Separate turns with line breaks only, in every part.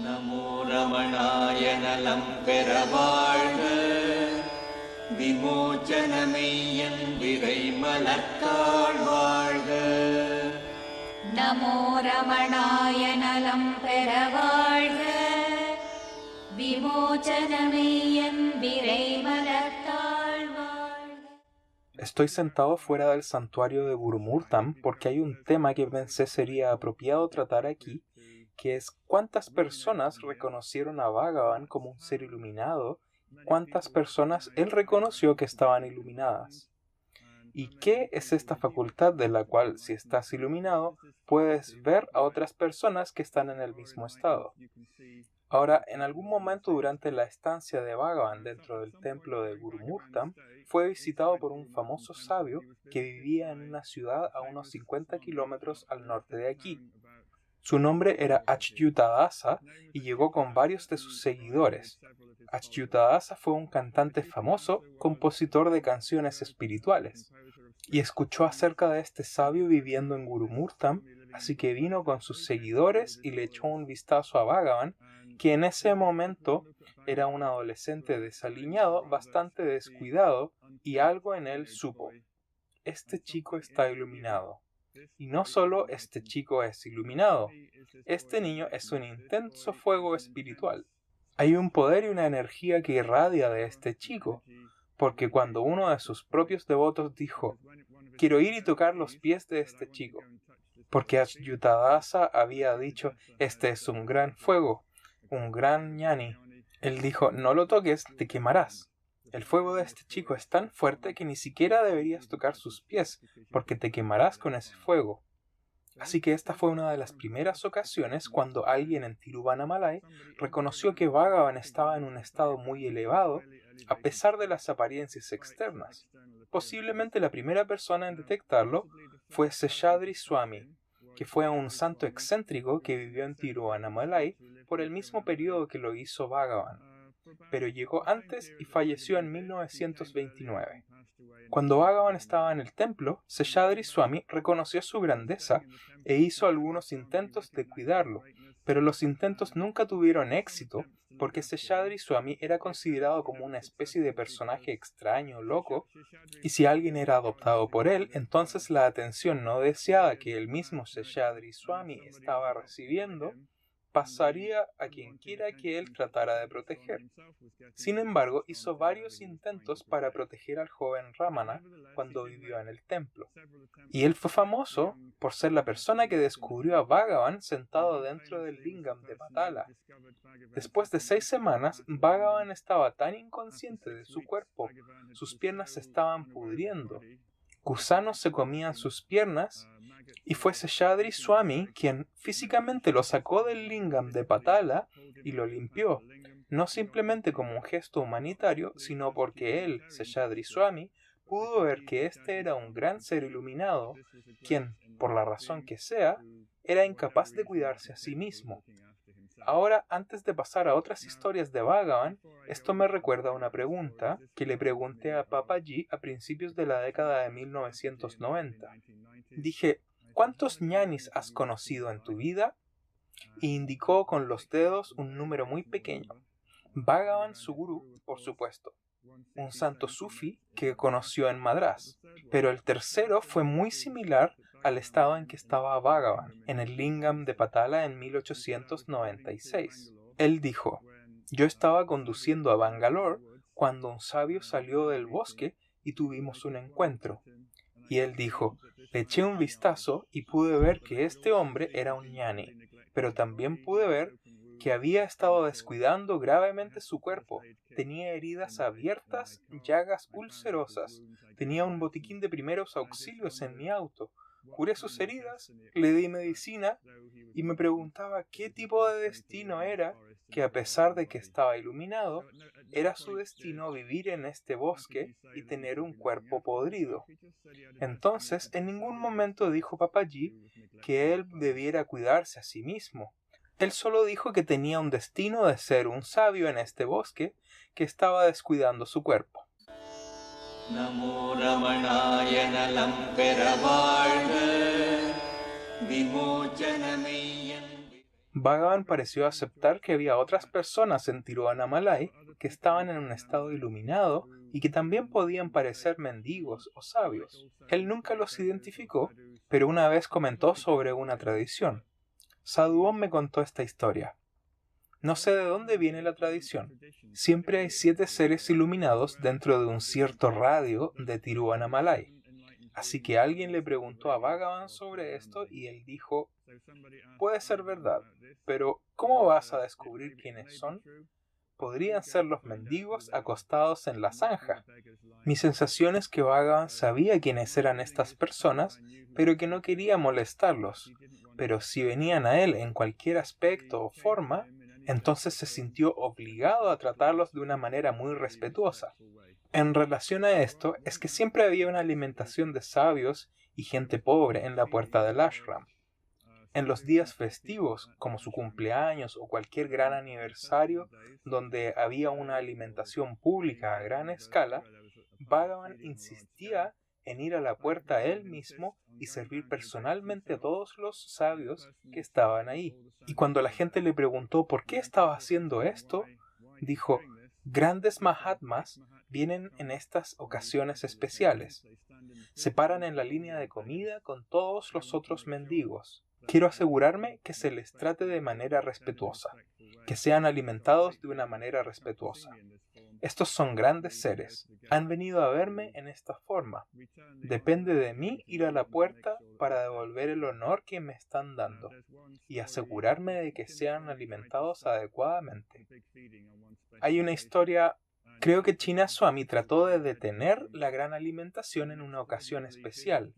நமோ ரமணாய நலம் பெற வாழ்க, விமோச்சனமெய்யன் விரைமலர்த்தாள் வாழ்க.
நமோ ரமணாய நலம் பெற வாழ்க, விமோச்சனமெய்யன் விரைமலர்த்தாள் வாழ்க.
Estoy sentado fuera del santuario de Burumurtam porque hay un tema que pensé sería apropiado tratar aquí, que es cuántas personas reconocieron a Bhagavan como un ser iluminado, cuántas personas él reconoció que estaban iluminadas. ¿Y qué es esta facultad de la cual, si estás iluminado, puedes ver a otras personas que están en el mismo estado? Ahora, en algún momento durante la estancia de Bhagavan dentro del templo de Burumurtam, fue visitado por un famoso sabio que vivía en una ciudad a unos 50 kilómetros al norte de aquí. Su nombre era Achyutadasa y llegó con varios de sus seguidores. Achyutadasa fue un cantante famoso, compositor de canciones espirituales, y escuchó acerca de este sabio viviendo en Burumurtam, así que vino con sus seguidores y le echó un vistazo a Bhagavan, que en ese momento era un adolescente desaliñado, bastante descuidado, y algo en él supo: este chico está iluminado. Y no solo este chico es iluminado, este niño es un intenso fuego espiritual. Hay un poder y una energía que irradia de este chico, porque cuando uno de sus propios devotos dijo: quiero ir y tocar los pies de este chico, porque Achyutadasa había dicho: este es un gran fuego, un gran ñani. Él dijo: no lo toques, te quemarás. El fuego de este chico es tan fuerte que ni siquiera deberías tocar sus pies, porque te quemarás con ese fuego. Así que esta fue una de las primeras ocasiones cuando alguien en Tiruvannamalai reconoció que Bhagavan estaba en un estado muy elevado, a pesar de las apariencias externas. Posiblemente la primera persona en detectarlo fue Seshadri Swami, que fue un santo excéntrico que vivió en Tiruvannamalai por el mismo periodo que lo hizo Bhagavan, pero llegó antes y falleció en 1929. Cuando Bhagavan estaba en el templo, Seshadri Swami reconoció su grandeza e hizo algunos intentos de cuidarlo, pero los intentos nunca tuvieron éxito porque Seshadri Swami era considerado como una especie de personaje extraño, loco, y si alguien era adoptado por él, entonces la atención no deseada que el mismo Seshadri Swami estaba recibiendo pasaría a quien quiera que él tratara de proteger. Sin embargo, hizo varios intentos para proteger al joven Ramana cuando vivió en el templo. Y él fue famoso por ser la persona que descubrió a Bhagavan sentado dentro del lingam de Patala. Después de 6 semanas, Bhagavan estaba tan inconsciente de su cuerpo, sus piernas se estaban pudriendo, gusanos se comían sus piernas, y fue Seshadri Swami quien físicamente lo sacó del lingam de Patala y lo limpió, no simplemente como un gesto humanitario, sino porque él, Seshadri Swami, pudo ver que este era un gran ser iluminado, quien, por la razón que sea, era incapaz de cuidarse a sí mismo. Ahora, antes de pasar a otras historias de Bhagavan, esto me recuerda a una pregunta que le pregunté a Papaji a principios de la década de 1990. Dije: ¿cuántos ñanis has conocido en tu vida? Y indicó con los dedos un número muy pequeño. Bhagavan su gurú, por supuesto, un santo sufi que conoció en Madrás, pero el tercero fue muy similar al estado en que estaba Bhagavan, en el lingam de Patala en 1896. Él dijo: yo estaba conduciendo a Bangalore cuando un sabio salió del bosque y tuvimos un encuentro. Y él dijo: le eché un vistazo y pude ver que este hombre era un ñani, pero también pude ver que había estado descuidando gravemente su cuerpo. Tenía heridas abiertas, llagas ulcerosas. Tenía un botiquín de primeros auxilios en mi auto. Curé sus heridas, le di medicina y me preguntaba qué tipo de destino era, que a pesar de que estaba iluminado, era su destino vivir en este bosque y tener un cuerpo podrido. Entonces, en ningún momento dijo Papaji que él debiera cuidarse a sí mismo. Él solo dijo que tenía un destino de ser un sabio en este bosque que estaba descuidando su cuerpo.
நமோ ரமணாய நலம் பெற வாழ்க, விமோச்சனமெய்யன்
Bhagavan pareció aceptar que había otras personas en Tiruvannamalai que estaban en un estado iluminado y que también podían parecer mendigos o sabios. Él nunca los identificó, pero una vez comentó sobre una tradición. Sadhuon me contó esta historia. No sé de dónde viene la tradición. Siempre hay 7 seres iluminados dentro de un cierto radio de Tiruvannamalai. Así que alguien le preguntó a Bhagavan sobre esto y él dijo, puede ser verdad, pero ¿cómo vas a descubrir quiénes son? Podrían ser los mendigos acostados en la zanja. Mi sensación es que Bhagavan sabía quiénes eran estas personas, pero que no quería molestarlos. Pero si venían a él en cualquier aspecto o forma, entonces se sintió obligado a tratarlos de una manera muy respetuosa. En relación a esto, es que siempre había una alimentación de sabios y gente pobre en la puerta del ashram. En los días festivos, como su cumpleaños o cualquier gran aniversario, donde había una alimentación pública a gran escala, Bhagavan insistía en ir a la puerta él mismo y servir personalmente a todos los sabios que estaban ahí. Y cuando la gente le preguntó por qué estaba haciendo esto, dijo, grandes Mahatmas vienen en estas ocasiones especiales. Se paran en la línea de comida con todos los otros mendigos. Quiero asegurarme que se les trate de manera respetuosa, que sean alimentados de una manera respetuosa. Estos son grandes seres. Han venido a verme en esta forma. Depende de mí ir a la puerta para devolver el honor que me están dando y asegurarme de que sean alimentados adecuadamente. Hay una historia. Creo que Chinnaswami trató de detener la gran alimentación en una ocasión especial,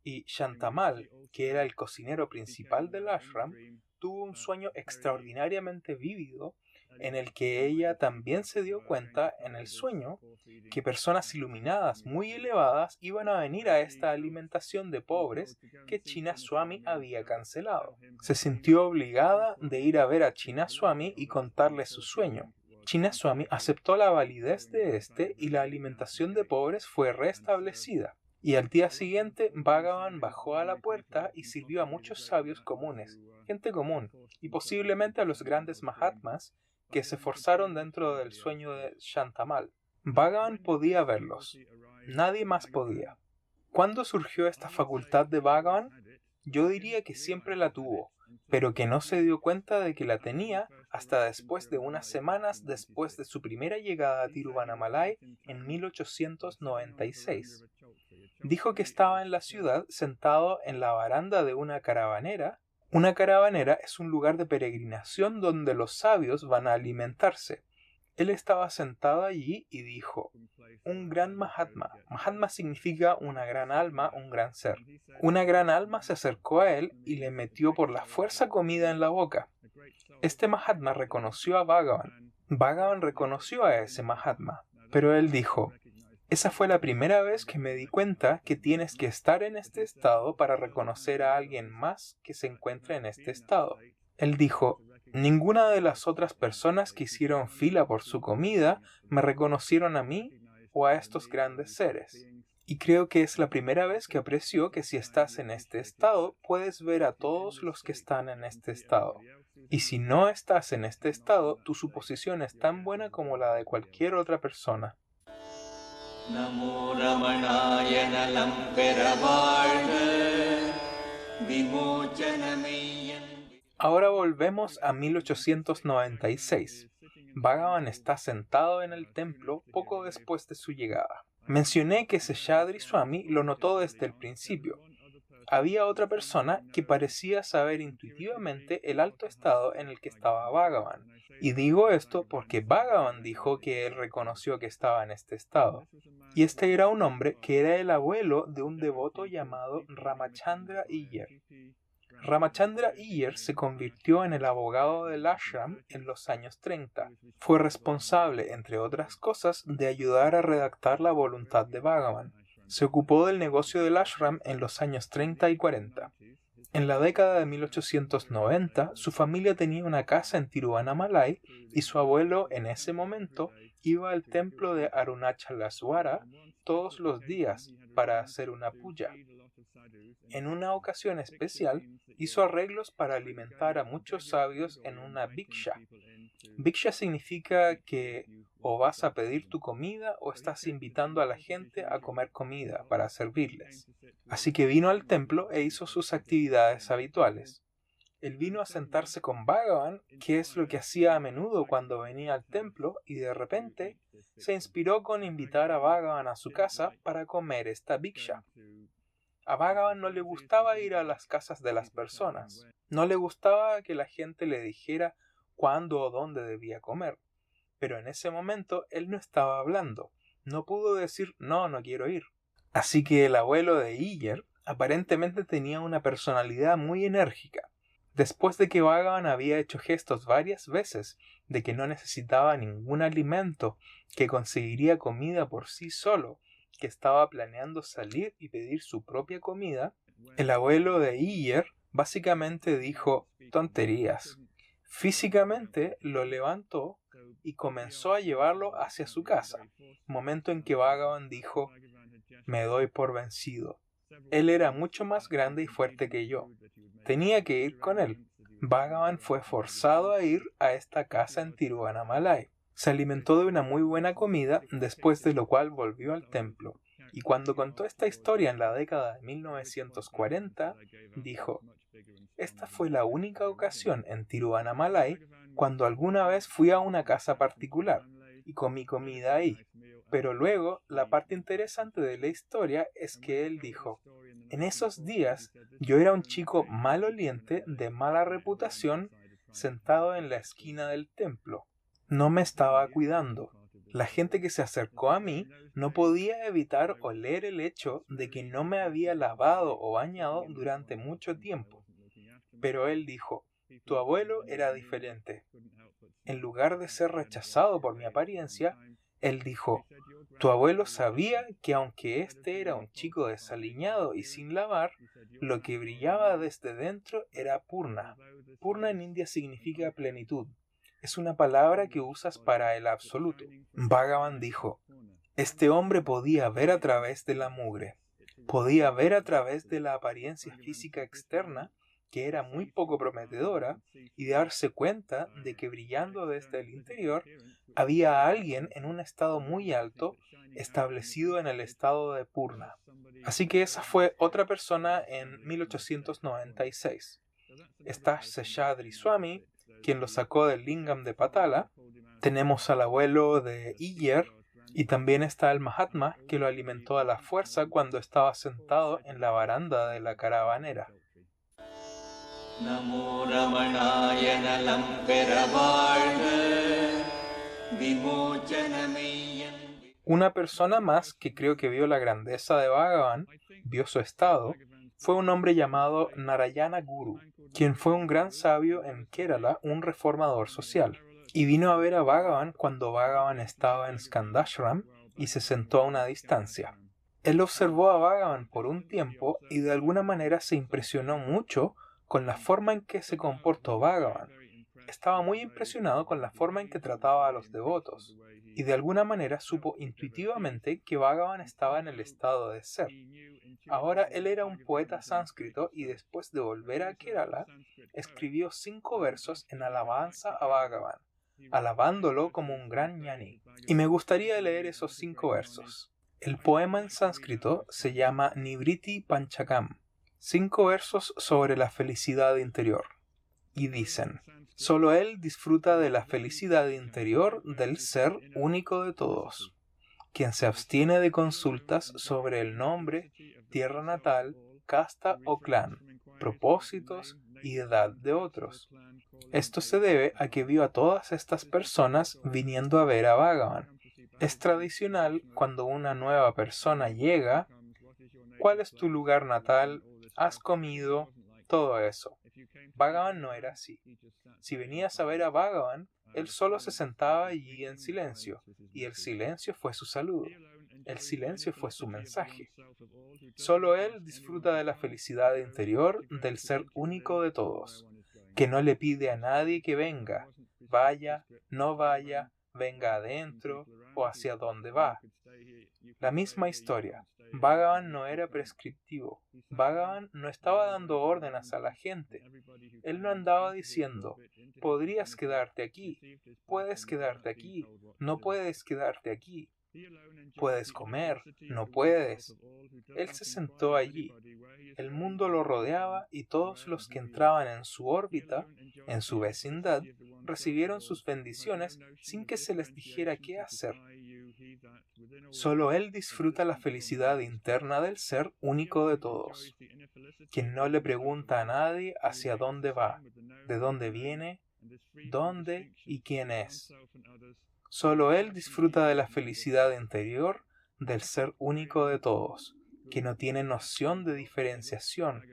y Shantamal, que era el cocinero principal del ashram, tuvo un sueño extraordinariamente vívido en el que ella también se dio cuenta en el sueño que personas iluminadas muy elevadas iban a venir a esta alimentación de pobres que Chinnaswami había cancelado. Se sintió obligada de ir a ver a Chinnaswami y contarle su sueño. Chinnaswami aceptó la validez de este y la alimentación de pobres fue restablecida. Y al día siguiente, Bhagavan bajó a la puerta y sirvió a muchos sabios comunes, gente común, y posiblemente a los grandes Mahatmas que se forzaron dentro del sueño de Shantamal. Bhagavan podía verlos. Nadie más podía. ¿Cuándo surgió esta facultad de Bhagavan? Yo diría que siempre la tuvo, pero que no se dio cuenta de que la tenía hasta después de unas semanas después de su primera llegada a Tiruvannamalai en 1896. Dijo que estaba en la ciudad sentado en la baranda de una caravanera. Una caravanera es un lugar de peregrinación donde los sabios van a alimentarse. Él estaba sentado allí y dijo, un gran Mahatma. Mahatma significa una gran alma, un gran ser. Una gran alma se acercó a él y le metió por la fuerza comida en la boca. Este Mahatma reconoció a Bhagavan. Bhagavan reconoció a ese Mahatma, pero él dijo, esa fue la primera vez que me di cuenta que tienes que estar en este estado para reconocer a alguien más que se encuentra en este estado. Él dijo, ninguna de las otras personas que hicieron fila por su comida me reconocieron a mí o a estos grandes seres. Y creo que es la primera vez que apreció que si estás en este estado, puedes ver a todos los que están en este estado. Y si no estás en este estado, tu suposición es tan buena como la de cualquier otra persona.
Namo Ramanaya Nalam Peravazhga, Vimochanameyan.
Ahora volvemos a 1896. Bhagavan está sentado en el templo poco después de su llegada. Mencioné que Seshadri Swami lo notó desde el principio. Había otra persona que parecía saber intuitivamente el alto estado en el que estaba Bhagavan. Y digo esto porque Bhagavan dijo que él reconoció que estaba en este estado. Y este era un hombre que era el abuelo de un devoto llamado Ramachandra Iyer. Ramachandra Iyer se convirtió en el abogado del ashram en los años 30. Fue responsable, entre otras cosas, de ayudar a redactar la voluntad de Bhagavan. Se ocupó del negocio del ashram en los años 30 y 40. En la década de 1890, su familia tenía una casa en Tiruvannamalai y su abuelo en ese momento iba al templo de Arunachalaswara todos los días para hacer una puja. En una ocasión especial, hizo arreglos para alimentar a muchos sabios en una biksha. Biksha significa que o vas a pedir tu comida o estás invitando a la gente a comer comida para servirles. Así que vino al templo e hizo sus actividades habituales. Él vino a sentarse con Bhagavan, que es lo que hacía a menudo cuando venía al templo, y de repente se inspiró con invitar a Bhagavan a su casa para comer esta biksha. A Bhagavan no le gustaba ir a las casas de las personas. No le gustaba que la gente le dijera cuándo o dónde debía comer. Pero en ese momento él no estaba hablando. No pudo decir no quiero ir. Así que el abuelo de Iyer aparentemente tenía una personalidad muy enérgica. Después de que Bhagavan había hecho gestos varias veces de que no necesitaba ningún alimento, que conseguiría comida por sí solo, que estaba planeando salir y pedir su propia comida, el abuelo de Iyer básicamente dijo tonterías. Físicamente lo levantó y comenzó a llevarlo hacia su casa, momento en que Bhagavan dijo: me doy por vencido. Él era mucho más grande y fuerte que yo. Tenía que ir con él. Bhagavan fue forzado a ir a esta casa en Tiruvannamalai. Se alimentó de una muy buena comida, después de lo cual volvió al templo. Y cuando contó esta historia en la década de 1940, dijo: esta fue la única ocasión en Tiruvannamalai cuando alguna vez fui a una casa particular y comí comida ahí. Pero luego, la parte interesante de la historia es que él dijo: en esos días yo era un chico maloliente de mala reputación sentado en la esquina del templo. No me estaba cuidando. La gente que se acercó a mí no podía evitar oler el hecho de que no me había lavado o bañado durante mucho tiempo. Pero él dijo: tu abuelo era diferente. En lugar de ser rechazado por mi apariencia, él dijo: tu abuelo sabía que aunque este era un chico desaliñado y sin lavar, lo que brillaba desde dentro era Purna. Purna en India significa plenitud. Es una palabra que usas para el absoluto. Bhagavan dijo: este hombre podía ver a través de la mugre. Podía ver a través de la apariencia física externa, que era muy poco prometedora, y darse cuenta de que brillando desde el interior había alguien en un estado muy alto, establecido en el estado de Purna. Así que esa fue otra persona en 1896. Está Seshadri Swami, quien lo sacó del lingam de Patala. Tenemos al abuelo de Iyer, y también está el Mahatma, que lo alimentó a la fuerza cuando estaba sentado en la baranda de la caravanera.
நமோ ரமணாய நலம் பெற வாழ்க விமோச்சனமெய்யன்.
Una persona más que creo que vio la grandeza de Bhagavan, vio su estado, fue un hombre llamado Narayana Guru, quien fue un gran sabio en Kerala, un reformador social, y vino a ver a Bhagavan cuando Bhagavan estaba en Skandashram y se sentó a una distancia. Él observó a Bhagavan por un tiempo y de alguna manera se impresionó mucho con la forma en que se comportó Bhagavan. Estaba muy impresionado con la forma en que trataba a los devotos, y de alguna manera supo intuitivamente que Bhagavan estaba en el estado de ser. Ahora él era un poeta sánscrito y después de volver a Kerala, escribió 5 versos en alabanza a Bhagavan, alabándolo como un gran ñani. Y me gustaría leer esos 5 versos. El poema en sánscrito se llama Nivriti Panchakam. 5 versos sobre la felicidad interior. Y dicen: solo él disfruta de la felicidad interior del ser único de todos, quien se abstiene de consultas sobre el nombre, tierra natal, casta o clan, propósitos y edad de otros. Esto se debe a que vio a todas estas personas viniendo a ver a Bhagavan. Es tradicional cuando una nueva persona llega: ¿cuál es tu lugar natal? ¿Has comido? Todo eso. Bhagavan no era así. Si venías a ver a Bhagavan, él solo se sentaba allí en silencio, y el silencio fue su saludo. El silencio fue su mensaje. Solo él disfruta de la felicidad interior del ser único de todos, que no le pide a nadie que venga, vaya, no vaya, venga adentro o hacia dónde va. La misma historia. Bhagavan no era prescriptivo. Bhagavan no estaba dando órdenes a la gente. Él no andaba diciendo, podrías quedarte aquí, puedes quedarte aquí, no puedes quedarte aquí, puedes comer, no puedes. Él se sentó allí. El mundo lo rodeaba y todos los que entraban en su órbita, en su vecindad, recibieron sus bendiciones sin que se les dijera qué hacer. Solo Él disfruta la felicidad interna del ser único de todos, quien no le pregunta a nadie hacia dónde va, de dónde viene, dónde y quién es. Solo Él disfruta de la felicidad interior del ser único de todos, que no tiene noción de diferenciación,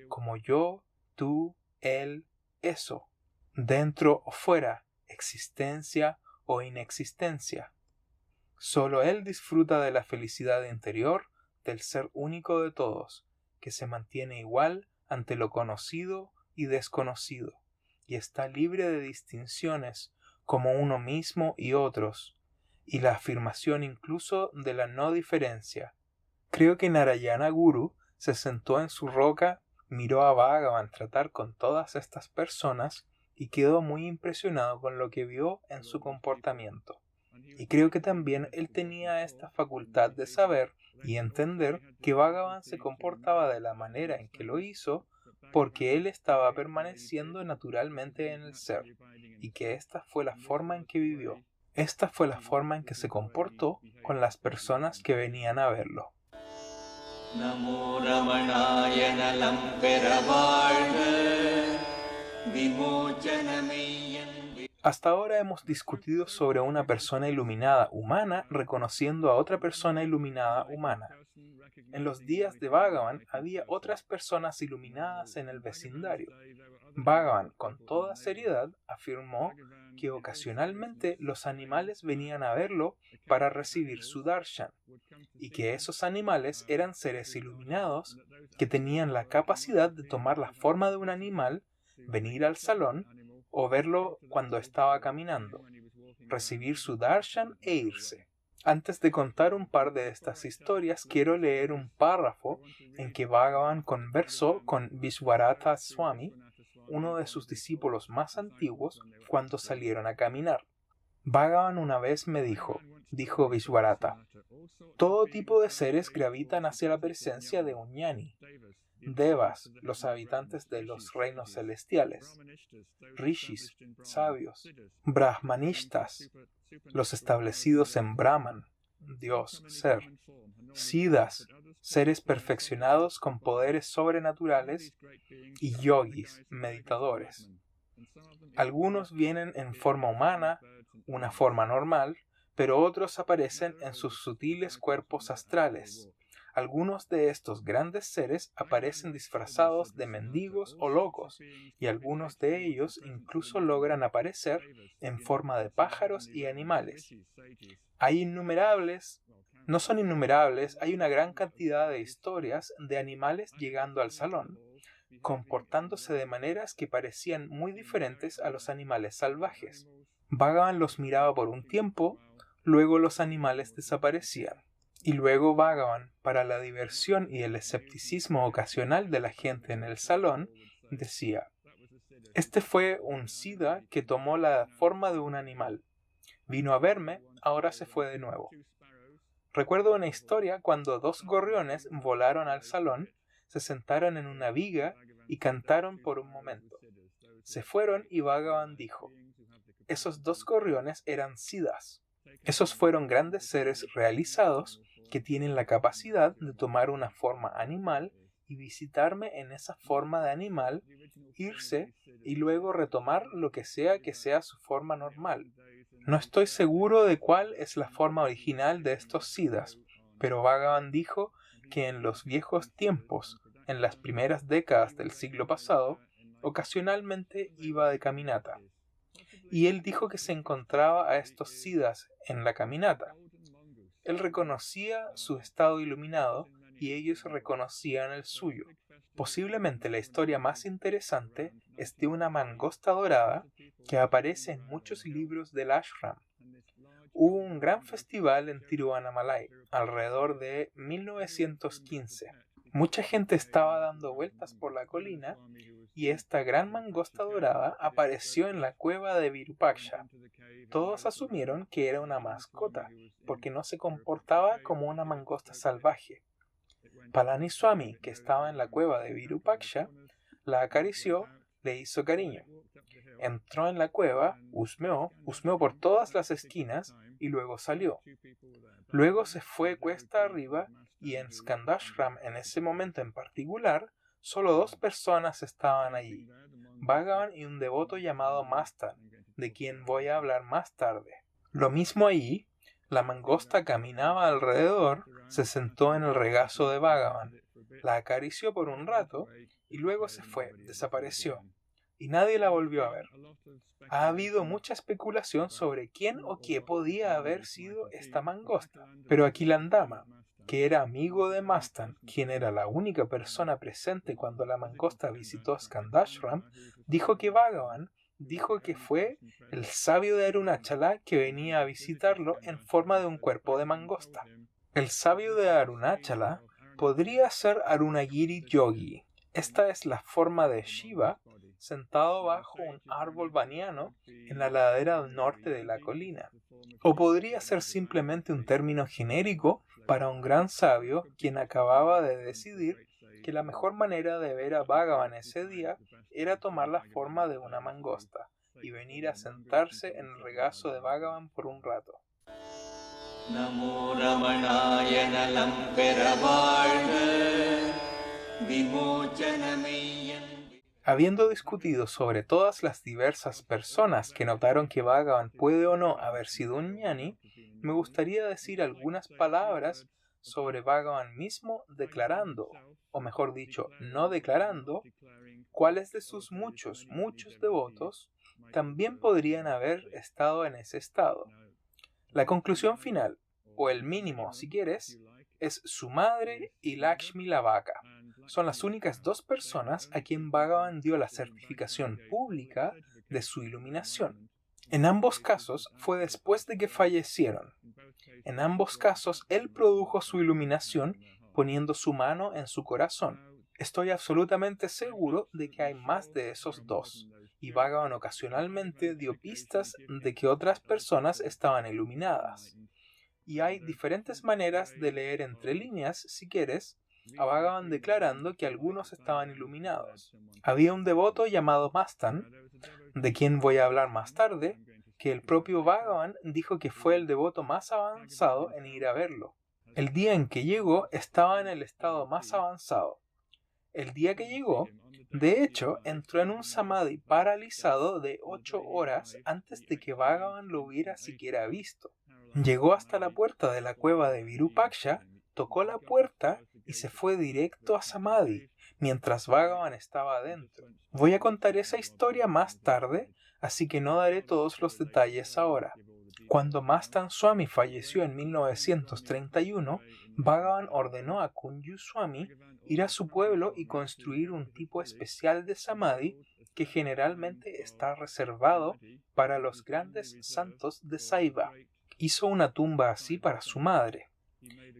como yo, tú, él, eso, dentro o fuera, existencia o inexistencia. Solo Él disfruta de la felicidad interior del ser único de todos, que se mantiene igual ante lo conocido y desconocido, y está libre de distinciones como uno mismo y otros, y la afirmación incluso de la no diferencia. Creo que Narayana Guru se sentó en su roca, miró a Bhagavan tratar con todas estas personas y quedó muy impresionado con lo que vio en su comportamiento. Y creo que también él tenía esta facultad de saber y entender que Bhagavan se comportaba de la manera en que lo hizo porque él estaba permaneciendo naturalmente en el ser, y que esta fue la forma en que vivió. Esta fue la forma en que se comportó con las personas que venían a verlo.
Namo Ramanaya Nalam Peravazhga, Vimochanameyan.
Hasta ahora hemos discutido sobre una persona iluminada humana reconociendo a otra persona iluminada humana. En los días de Bhagavan había otras personas iluminadas en el vecindario. Bhagavan, con toda seriedad, afirmó que ocasionalmente los animales venían a verlo para recibir su darshan, y que esos animales eran seres iluminados que tenían la capacidad de tomar la forma de un animal, venir al salón o verlo cuando estaba caminando, recibir su darshan e irse. Antes de contar un par de estas historias, quiero leer un párrafo en que Bhagavan conversó con Vishwaratha Swami, uno de sus discípulos más antiguos, cuando salieron a caminar. Bhagavan una vez me dijo Vishwaratha, todo tipo de seres gravitan hacia la presencia de un ñani. Devas, los habitantes de los reinos celestiales, rishis, sabios, brahmanishtas, los establecidos en Brahman, Dios, ser, siddhas, seres perfeccionados con poderes sobrenaturales, y yogis, meditadores. Algunos vienen en forma humana, una forma normal, pero otros aparecen en sus sutiles cuerpos astrales. Algunos de estos grandes seres aparecen disfrazados de mendigos o locos, y algunos de ellos incluso logran aparecer en forma de pájaros y animales. No son innumerables, hay una gran cantidad de historias de animales llegando al salón, comportándose de maneras que parecían muy diferentes a los animales salvajes. Bhagavan los miraba por un tiempo, luego los animales desaparecían. Y luego Bhagavan, para la diversión y el escepticismo ocasional de la gente en el salón, decía, este fue un siddha que tomó la forma de un animal. Vino a verme, ahora se fue de nuevo. Recuerdo una historia cuando dos gorriones volaron al salón, se sentaron en una viga y cantaron por un momento. Se fueron y Bhagavan dijo, esos dos gorriones eran siddhas. Esos fueron grandes seres realizados que tienen la capacidad de tomar una forma animal y visitarme en esa forma de animal, irse y luego retomar lo que sea su forma normal. No estoy seguro de cuál es la forma original de estos siddhas, pero Bhagavan dijo que en los viejos tiempos, en las primeras décadas del siglo pasado, ocasionalmente iba de caminata. Y él dijo que se encontraba a estos siddhas en la caminata. Él reconocía su estado iluminado y ellos reconocían el suyo. Posiblemente la historia más interesante es de una mangosta dorada que aparece en muchos libros del ashram. hubo un gran festival en Tiruvannamalai alrededor de 1915. Mucha gente estaba dando vueltas por la colina y esta gran mangosta dorada apareció en la cueva de Virupaksha. Todos asumieron que era una mascota porque no se comportaba como una mangosta salvaje. Palaniswami, que estaba en la cueva de Virupaksha, la acarició, le hizo cariño. Entró en la cueva, husmeó por todas las esquinas y luego salió. Luego se fue cuesta arriba y en Skandashram en ese momento en particular, solo 2 personas estaban allí, Bhagavan y un devoto llamado Mastan, de quien voy a hablar más tarde. Lo mismo allí, la mangosta caminaba alrededor, se sentó en el regazo de Bhagavan, la acarició por un rato y luego se fue, desapareció, y nadie la volvió a ver. Ha habido mucha especulación sobre quién o qué podía haber sido esta mangosta, pero Akilandama, que era amigo de Mastan, quien era la única persona presente cuando la mangosta visitó Skandashram, dijo que Bhagavan dijo que fue el sabio de Arunachala que venía a visitarlo en forma de un cuerpo de mangosta. El sabio de Arunachala podría ser Arunagiri Yogi. Esta es la forma de Shiva sentado bajo un árbol baniano en la ladera al norte de la colina. O podría ser simplemente un término genérico para un gran sabio quien acababa de decidir que la mejor manera de ver a Bhagavan ese día era tomar la forma de una mangosta y venir a sentarse en el regazo de Bhagavan por un rato.
Namo Ramanaya Nalam Peravazhga, Vimochanameyan.
Habiendo discutido sobre todas las diversas personas que notaron que Bhagavan puede o no haber sido un ñani, me gustaría decir algunas palabras sobre Bhagavan mismo declarando, o mejor dicho, no declarando, cuáles de sus muchos devotos también podrían haber estado en ese estado. La conclusión final, o el mínimo si quieres, es su madre y Lakshmi la vaca. Son las únicas 2 personas a quien Bhagavan dio la certificación pública de su iluminación. En ambos casos fue después de que fallecieron. En ambos casos él produjo su iluminación poniendo su mano en su corazón. Estoy absolutamente seguro de que hay más de esos 2, y Bhagavan ocasionalmente dio pistas de que otras personas estaban iluminadas. Y hay diferentes maneras de leer entre líneas, si quieres, a Bhagavan declarando que algunos estaban iluminados. Había un devoto llamado Mastan, de quien voy a hablar más tarde, que el propio Bhagavan dijo que fue el devoto más avanzado en ir a verlo. El día en que llegó estaba en el estado más avanzado. El día que llegó, de hecho, entró en un samadhi paralizado de 8 horas antes de que Bhagavan lo hubiera siquiera visto. Llegó hasta la puerta de la cueva de Virupaksha, tocó la puerta y se fue directo a samadhi, mientras Bhagavan estaba adentro. Voy a contar esa historia más tarde, así que no daré todos los detalles ahora. Cuando Mastan Swami falleció en 1931, Bhagavan ordenó a Kunju Swami ir a su pueblo y construir un tipo especial de samadhi que generalmente está reservado para los grandes santos de Saiva. Hizo una tumba así para su madre.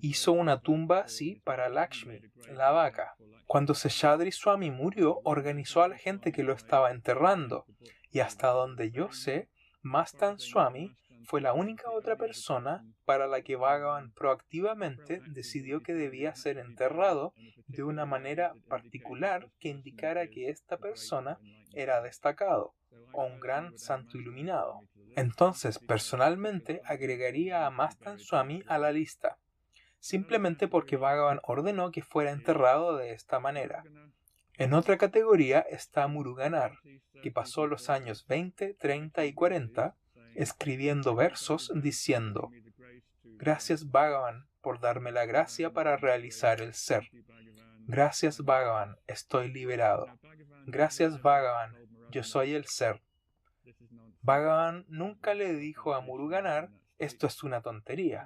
Hizo una tumba así para Lakshmi, la vaca. Cuando Seshadri Swami murió, organizó a la gente que lo estaba enterrando. Y hasta donde yo sé, Mastan Swami fue la única otra persona para la que Bhagavan proactivamente decidió que debía ser enterrado de una manera particular que indicara que esta persona era destacado o un gran santo iluminado. Entonces, personalmente, agregaría a Mastan Swami a la lista, simplemente porque Bhagavan ordenó que fuera enterrado de esta manera. En otra categoría está Muruganar, que pasó los años 20, 30 y 40 escribiendo versos diciendo: Gracias Bhagavan por darme la gracia para realizar el ser. Gracias Bhagavan, estoy liberado. Gracias Bhagavan, yo soy el ser. Bhagavan nunca le dijo a Muruganar: esto es una tontería.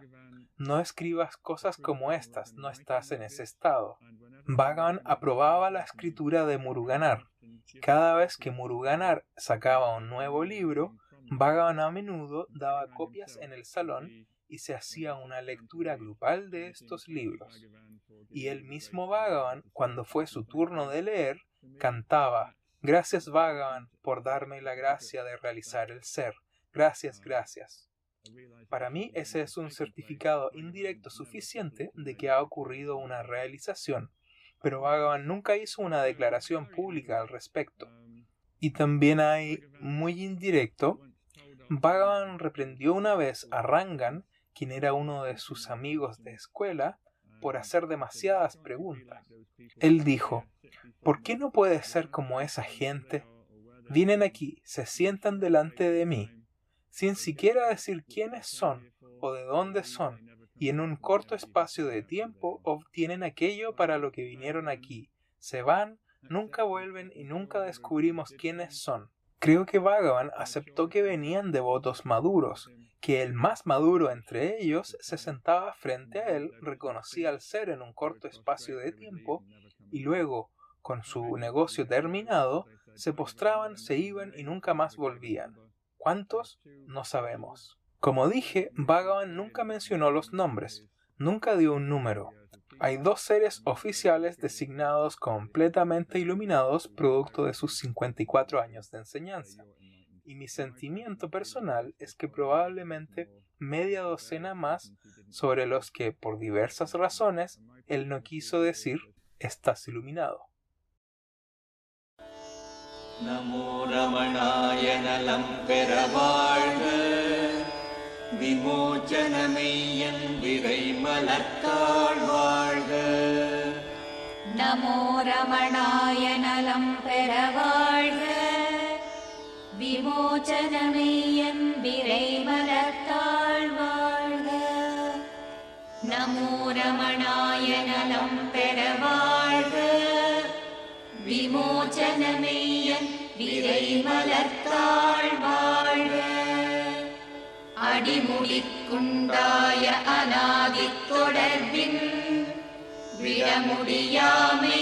No escribas cosas como estas, no estás en ese estado. Bhagavan aprobaba la escritura de Muruganar. Cada vez que Muruganar sacaba un nuevo libro, Bhagavan a menudo daba copias en el salón y se hacía una lectura grupal de estos libros. Y el mismo Bhagavan, cuando fue su turno de leer, cantaba: «Gracias Bhagavan por darme la gracia de realizar el ser. Gracias, gracias». Para mí ese es un certificado indirecto suficiente de que ha ocurrido una realización, pero Bhagavan nunca hizo una declaración pública al respecto. Y también hay, muy indirecto, Bhagavan reprendió una vez a Rangan, quien era uno de sus amigos de escuela, por hacer demasiadas preguntas. Él dijo: «¿Por qué no puedes ser como esa gente? Vienen aquí, se sientan delante de mí, sin siquiera decir quiénes son o de dónde son, y en un corto espacio de tiempo obtienen aquello para lo que vinieron aquí. Se van, nunca vuelven y nunca descubrimos quiénes son». Creo que Bhagavan aceptó que venían devotos maduros, que el más maduro entre ellos se sentaba frente a él, reconocía al ser en un corto espacio de tiempo, y luego, con su negocio terminado, se postraban, se iban y nunca más volvían. ¿Cuántos? No sabemos. Como dije, Bhagavan nunca mencionó los nombres, nunca dio un número. Hay 2 seres oficiales designados completamente iluminados producto de sus 54 años de enseñanza. Y mi sentimiento personal es que probablemente media docena más sobre los que, por diversas razones, él no quiso decir «estás iluminado».
நமோ ரமணாய நலம் பெற வாழ்க விமோச்சனமெய்யன் விரை மலர்த்தாள் வாழ்க
நமோ ரமணாய நலம் பெற வாழ்க விமோச்சனமெய்யன் விரை மலர்த்தாள் வாழ்க நமோ ரமணாய நலம் பெற வாழ்க விமோச்சனமெய்யன் விரை மலர்த்தாள் வாழ்க அடிமுடிக்குண்டாய அநாதித் தொடர்பின் விடமுடியாமை